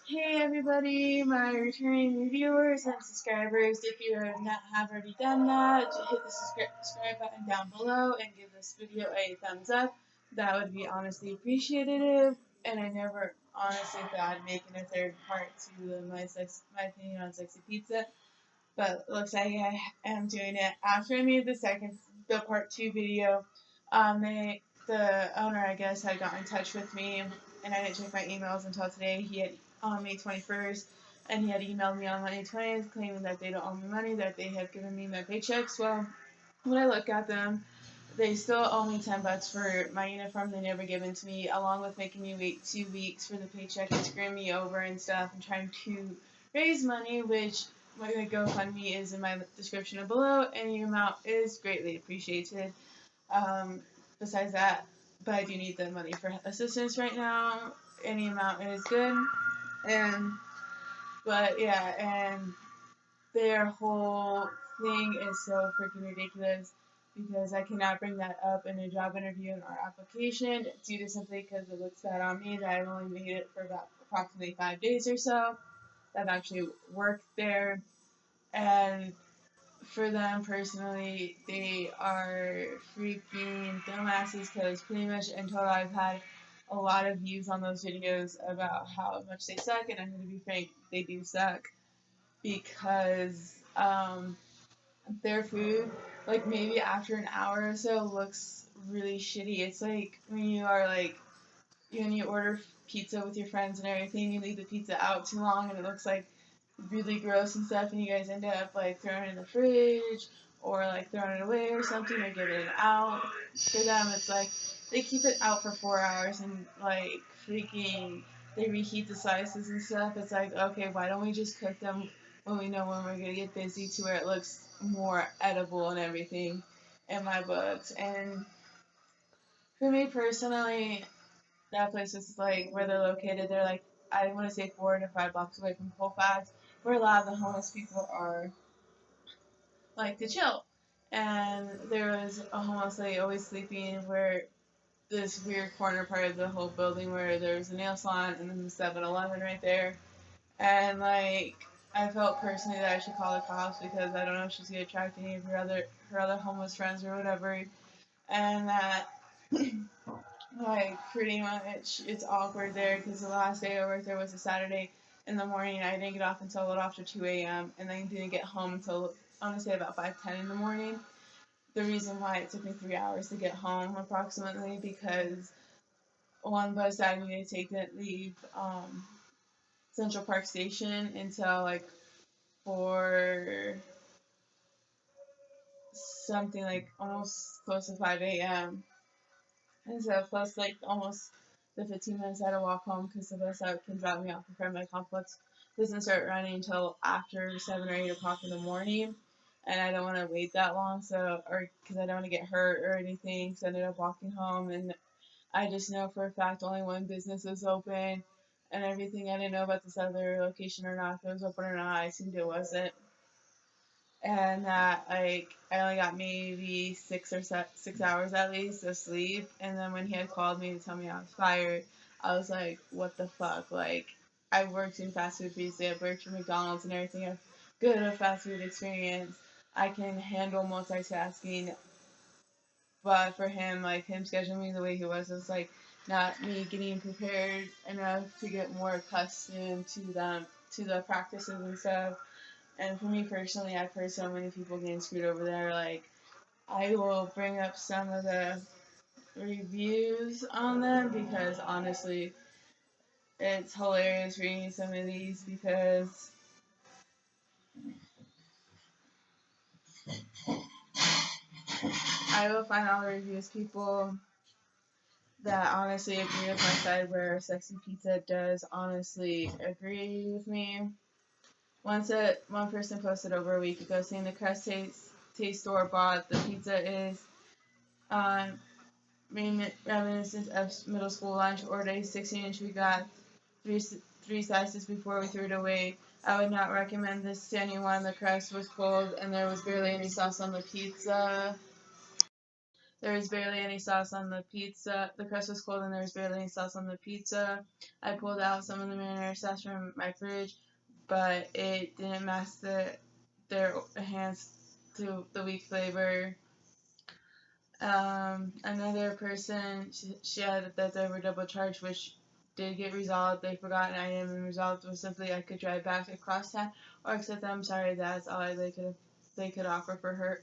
Hey everybody, my returning reviewers and subscribers. If you have already done that, hit the subscribe button down below and give this video a thumbs up. That would be honestly appreciative. And I never honestly thought making a third part to my opinion on Sexy Pizza, but it looks like I am doing it. After I made the part 2 video, the owner, I guess, had got in touch with me, and I didn't check my emails until today. He had on May 21st, and he had emailed me on May 20th, claiming that they don't owe me money, that they have given me my paychecks. Well, when I look at them, they still owe me $10 for my uniform they never given to me, along with making me wait 2 weeks for the paycheck and screwing me over and stuff, and trying to raise money, which my GoFundMe is in my description below. Any amount is greatly appreciated. Um, Besides that, but I do need the money for assistance right now. Any amount is good. And but yeah, and their whole thing is so freaking ridiculous because I cannot bring that up in a job interview in our application due to simply because it looks bad on me that I've only made it for about approximately 5 days or so. I've actually worked there, and for them personally, they are freaking dumbasses because pretty much until I've had a lot of views on those videos about how much they suck, and I'm going to be frank, they do suck because their food, like maybe after an hour or so, looks really shitty. It's like when you are like, when you order pizza with your friends and everything, you leave the pizza out too long and it looks like really gross and stuff, and you guys end up like throwing it in the fridge or like throwing it away or something or giving it out. For them, it's like they keep it out for 4 hours and like freaking they reheat the slices and stuff. It's like, okay, why don't we just cook them when we know when we're gonna get busy to where it looks more edible and everything in my books. And for me personally, that place is like where they're located. They're like, I want to say 4 to 5 blocks away from Colfax, where a lot of the homeless people are like to chill. And there was a homeless lady always sleeping where this weird corner part of the whole building where there's a nail salon and then the 7-Eleven right there. And like, I felt personally that I should call the cops because I don't know if she's gonna attract any of her other homeless friends or whatever. And that like pretty much it's awkward there because the last day I worked there was a Saturday in the morning. I didn't get off until a little after 2 a.m. and then didn't get home until I want to say about 5:10 in the morning. The reason why it took me 3 hours to get home approximately because one bus that I needed to take didn't leave Central Park Station until like for something like almost close to 5 a.m. And so plus like almost the 15 minutes I had to walk home because the bus that can drop me off in front of my complex doesn't start running until after 7 or 8 o'clock in the morning. And I don't want to wait that long, so, or because I don't want to get hurt or anything, so I ended up walking home. And I just know for a fact only one business was open and everything. I didn't know about this other location or not, if it was open or not. I assumed it wasn't. And that like I only got maybe 6 hours at least of sleep. And then when he had called me to tell me I was fired, I was like, what the fuck? Like, I worked in fast food previously. I've worked for McDonald's and everything. I've good at fast food experience. I can handle multitasking. But for him, like him scheduling me the way he was like not me getting prepared enough to get more accustomed to the practices and stuff. And for me personally, I've heard so many people getting screwed over there. Like, I will bring up some of the reviews on them because honestly, it's hilarious reading some of these because I will find all the reviews people that honestly agree with my side where Sexy Pizza does honestly agree with me. One person posted over a week ago saying the crust taste store bought the pizza is um, reminiscent of middle school lunch. Ordered a 16-inch. We got three slices before we threw it away. I would not recommend this to anyone. The crust was cold and there was barely any sauce on the pizza. There was barely any sauce on the pizza. The crust was cold and there was barely any sauce on the pizza. I pulled out some of the marinara sauce from my fridge, but it didn't mask their enhance to the weak flavor. Another person, she had that they were double charged, which did get resolved. They forgot an item and resolved was simply I could drive back across town or accept that I'm sorry, that's all they could offer for her,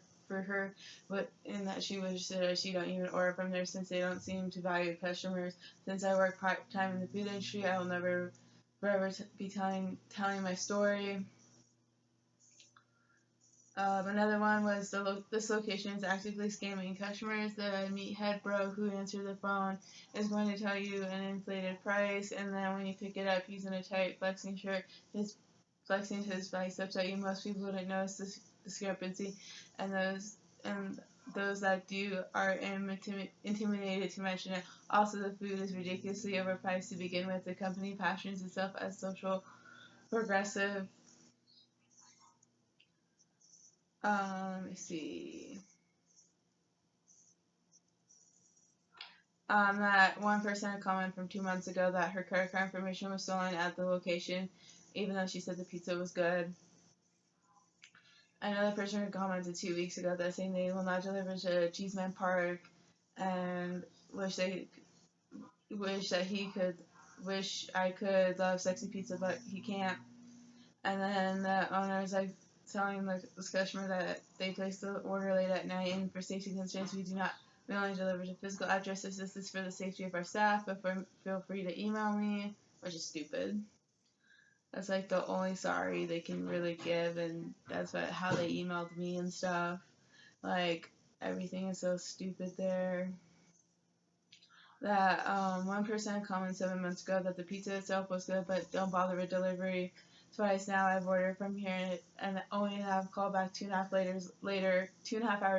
but in that she was she don't even order from there since they don't seem to value customers. Since I work part time in the food industry, I will never forever be telling my story. Another one was this location is actively scamming customers. The meathead bro who answered the phone is going to tell you an inflated price, and then when you pick it up, he's in a tight flexing shirt. His flexing his biceps at you. Most people wouldn't notice this discrepancy, and those that do are intimidated to mention it. Also, the food is ridiculously overpriced to begin with. The company passions itself as social progressive. Let's see. That one person had commented from 2 months ago that her credit card information was stolen at the location, even though she said the pizza was good. Another person had commented 2 weeks ago that saying they will not deliver to Cheeseman Park and wish I could love sexy pizza, but he can't. And then the owner is like telling this customer that they placed the order late at night, and for safety concerns, we only deliver to physical addresses. This is for the safety of our staff, but feel free to email me, which is stupid. That's like the only sorry they can really give, and that's how they emailed me and stuff. Like, everything is so stupid there. That one person commented 7 months ago that the pizza itself was good, but don't bother with delivery. Twice now I've ordered from here and only have called back 2.5 hours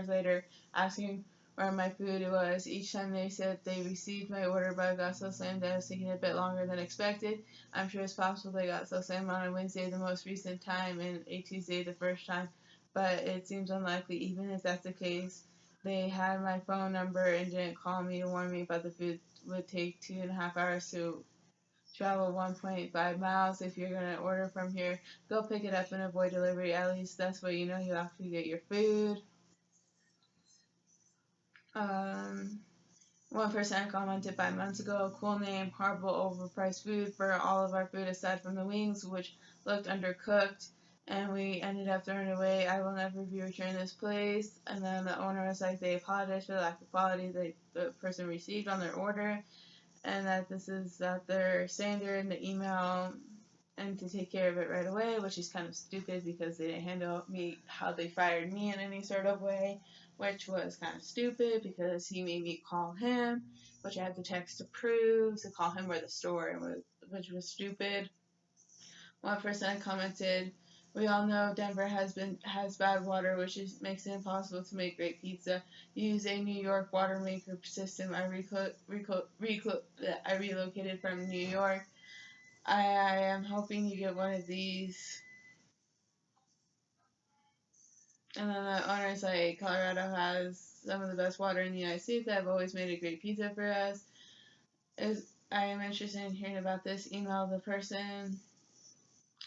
later, asking where my food was. Each time they said they received my order, but I got so slammed that it was taking a bit longer than expected. I'm sure it's possible they got so slammed on a Wednesday the most recent time and a Tuesday the first time, but it seems unlikely. Even if that's the case, they had my phone number and didn't call me to warn me about the food would take 2.5 hours to travel 1.5 miles. If you're going to order from here, go pick it up and avoid delivery. At least that's what you know you have to get your food. One person commented 5 months ago, cool name, horrible overpriced food for all of our food aside from the wings, which looked undercooked, and we ended up throwing it away. I will never be returning this place. And then the owner was like, they apologize for the lack of quality the person received on their order, and that this is their standard in the email, and to take care of it right away, which is kind of stupid because they didn't handle me how they fired me in any sort of way, which was kind of stupid because he made me call him, which I had the text to prove, to call him or the store, which was stupid. One person commented, we all know Denver has bad water, which makes it impossible to make great pizza. Use a New York water maker system. I relocated from New York. I am hoping you get one of these. And then the owner's like, Colorado has some of the best water in the United States. I've always made a great pizza for us. I am interested in hearing about this. Email the person.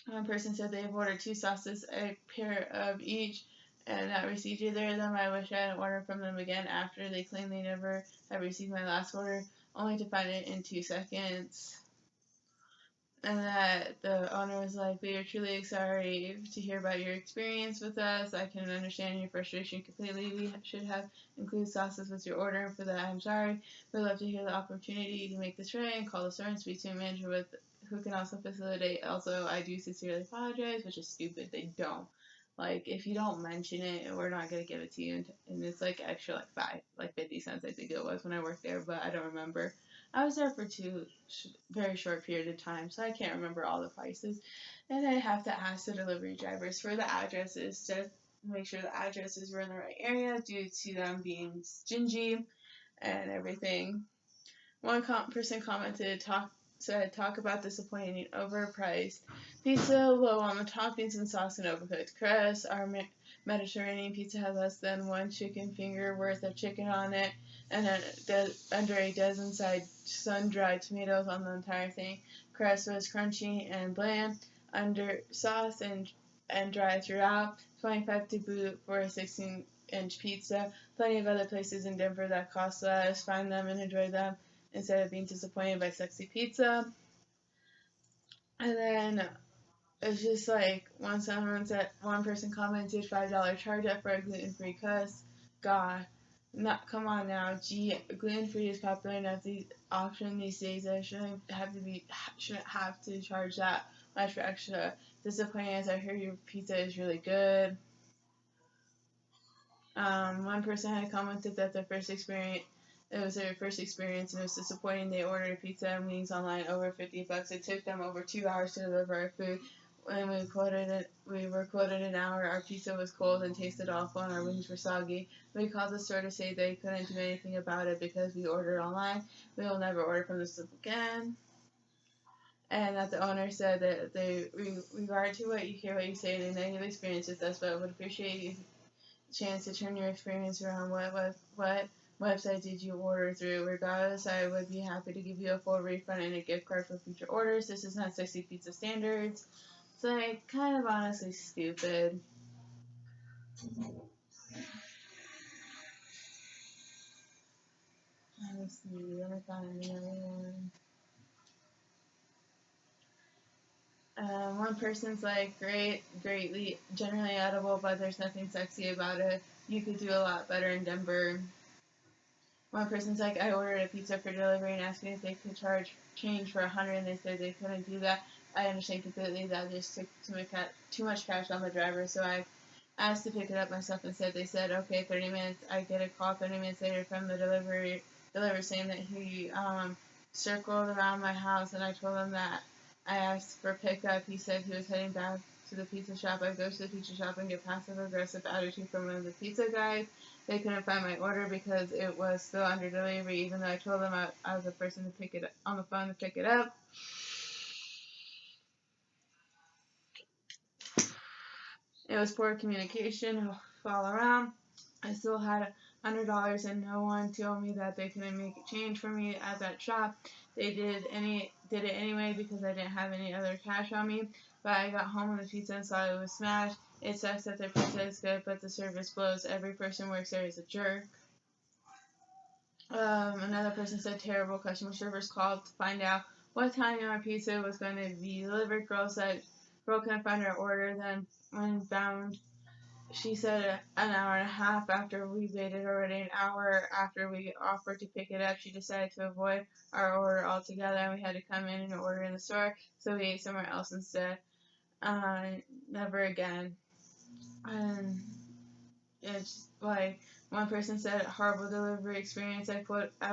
One person said they've ordered 2 sauces, a pair of each, and not received either of them. I wish I hadn't ordered from them again after they claimed they never had received my last order, only to find it in 2 seconds. And that the owner was like, we are truly sorry to hear about your experience with us. I can understand your frustration completely. We should have included sauces with your order, and for that I'm sorry. We'd love to hear the opportunity to make this right and call the store and speak to a manager who can also facilitate. Also, I do sincerely apologize, which is stupid. They don't. Like, if you don't mention it, we're not going to give it to you. And it's like extra, like 50 cents, I think it was when I worked there, but I don't remember. I was there for 2 very short period of time, so I can't remember all the prices. And I have to ask the delivery drivers for the addresses to make sure the addresses were in the right area due to them being stingy and everything. One person commented, talk about disappointing overpriced pizza, low on the toppings and sauce and overcooked crust. Our Mediterranean pizza had less than one chicken finger worth of chicken on it, and under a dozen sun-dried tomatoes on the entire thing. Crust was crunchy and bland, under sauce and dry throughout. 25 to boot for a 16-inch pizza. Plenty of other places in Denver that cost less. Find them and enjoy them instead of being disappointed by sexy pizza. And then it's just like one person commented $5 charge up for a gluten-free cuss. God, not come on now. Gee, gluten-free is popular enough option these days. I shouldn't have to charge that much for extra. Disappointing as I hear your pizza is really good. One person had commented that it was their first experience and it was disappointing. They ordered a pizza and wings online over $50. It took them over 2 hours to deliver our food. When we were quoted an hour. Our pizza was cold and tasted awful, and our wings were soggy. We called the store to say they couldn't do anything about it because we ordered online. We will never order from this again. And that the owner said that they regard to what you say and a negative experience with us, but would appreciate a chance to turn your experience around. What website did you order through? Regardless, I would be happy to give you a full refund and a gift card for future orders. This is not sexy pizza standards. It's like kind of honestly stupid. Let me see. Let me find the other one. One person's like, greatly, generally edible, but there's nothing sexy about it. You could do a lot better in Denver. One person's like, I ordered a pizza for delivery and asked me if they could charge change for $100, and they said they couldn't do that. I understand completely. That just took too much cash on the driver, so I asked to pick it up myself instead. They said, okay, 30 minutes. I get a call 30 minutes later from the delivery saying that he circled around my house, and I told him that I asked for pickup. He said he was heading back to the pizza shop. I go to the pizza shop and get passive-aggressive attitude from one of the pizza guys. They couldn't find my order because it was still under delivery, even though I told them I was the person to pick it up, on the phone to pick it up. It was poor communication all around. I still had $100 and no one told me that they couldn't make a change for me at that shop. They did it anyway because I didn't have any other cash on me. But I got home with the pizza and saw it was smashed. It sucks that their pizza is good, but the service blows. Every person works there is a jerk. Another person said terrible. Customer service called to find out what time our pizza was going to be delivered. Girl couldn't find her order. Then when found, she said an hour and a half after we waited already an hour after we offered to pick it up. She decided to avoid our order altogether, and we had to come in and order in the store, so we ate somewhere else instead. Never again. And it's like one person said, horrible delivery experience. I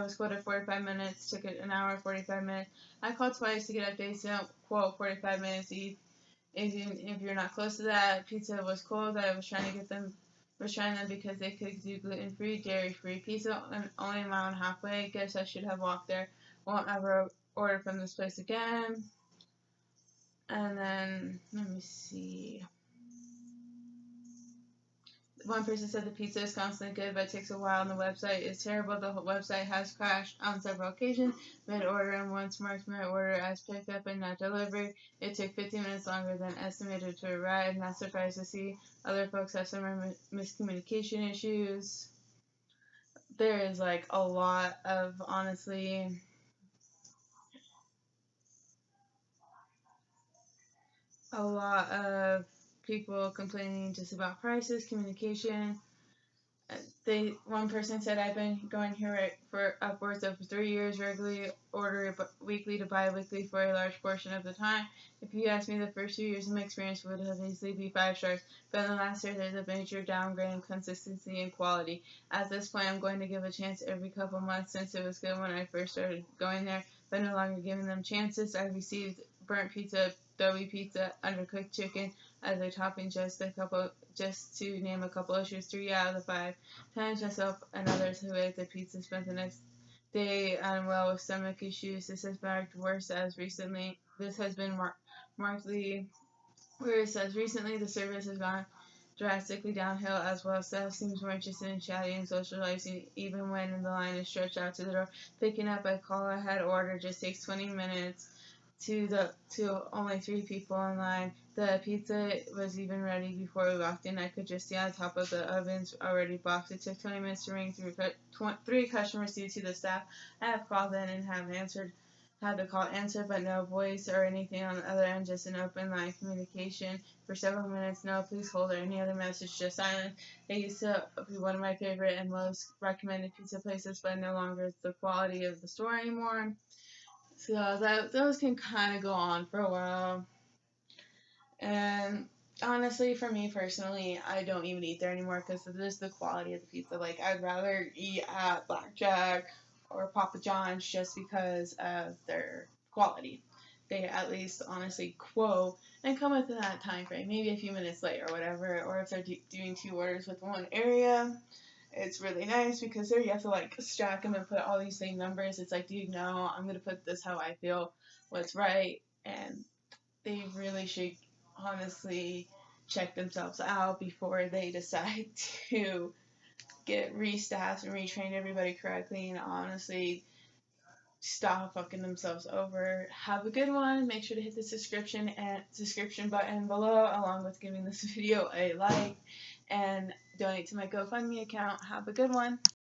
was quoted 45 minutes, took it an hour 45 minutes. I called twice to get updates. They don't quote 45 minutes if you're not close to that. Pizza was cold. I was trying them because they could do gluten-free, dairy-free pizza, and only a mile and a half away. Guess I should have walked there. Won't ever order from this place again. And then, let me see. One person said the pizza is constantly good, but it takes a while, and the website is terrible. The whole website has crashed on several occasions. Mid-order, and once marked my order as pickup and not delivery. It took 15 minutes longer than estimated to arrive. Not surprised to see other folks have similar miscommunication issues. There is like a lot of, honestly, a lot of people complaining just about prices, communication. One person said, I've been going here for upwards of 3 years, regularly order weekly to bi-weekly for a large portion of the time. If you ask me, the first 2 years of my experience would have easily be 5 stars, but in the last year there's a major downgrade in consistency and quality. At this point, I'm going to give a chance every couple months since it was good when I first started going there, but no longer giving them chances. I received burnt pizza, doughy pizza, undercooked chicken as a topping, just to name a couple issues. 3 out of the 5 times myself and others who ate the pizza spent the next day unwell with stomach issues. This has been worse as recently. This has been markedly worse as recently the service has gone drastically downhill as well. Staff seems more interested in chatting and socializing even when the line is stretched out to the door. Picking up a call I had ordered just takes 20 minutes to only 3 people in line. The pizza was even ready before we walked in. I could just see on top of the ovens already boxed. It took 20 minutes to ring through 3 customers due to the staff. I have called in and had the call answered, but no voice or anything on the other end, just an open line communication for several minutes. No, please hold, or any other message, just silence. It used to be one of my favorite and most recommended pizza places, but no longer is the quality of the store anymore. So those can kind of go on for a while. And honestly, for me personally, I don't even eat there anymore because of just the quality of the pizza. Like, I'd rather eat at Blackjack or Papa John's just because of their quality. They at least honestly quote and come within that time frame, maybe a few minutes late or whatever. Or if they're doing 2 orders with one area, it's really nice because there you have to like stack them and put all these same numbers. It's like, dude, no, I'm gonna put this how I feel, what's right, and they really should honestly check themselves out before they decide to get restaffed and retrain everybody correctly, and honestly stop fucking themselves over. Have a good one. Make sure to hit the subscription button below, along with giving this video a like, and donate to my GoFundMe account. Have a good one.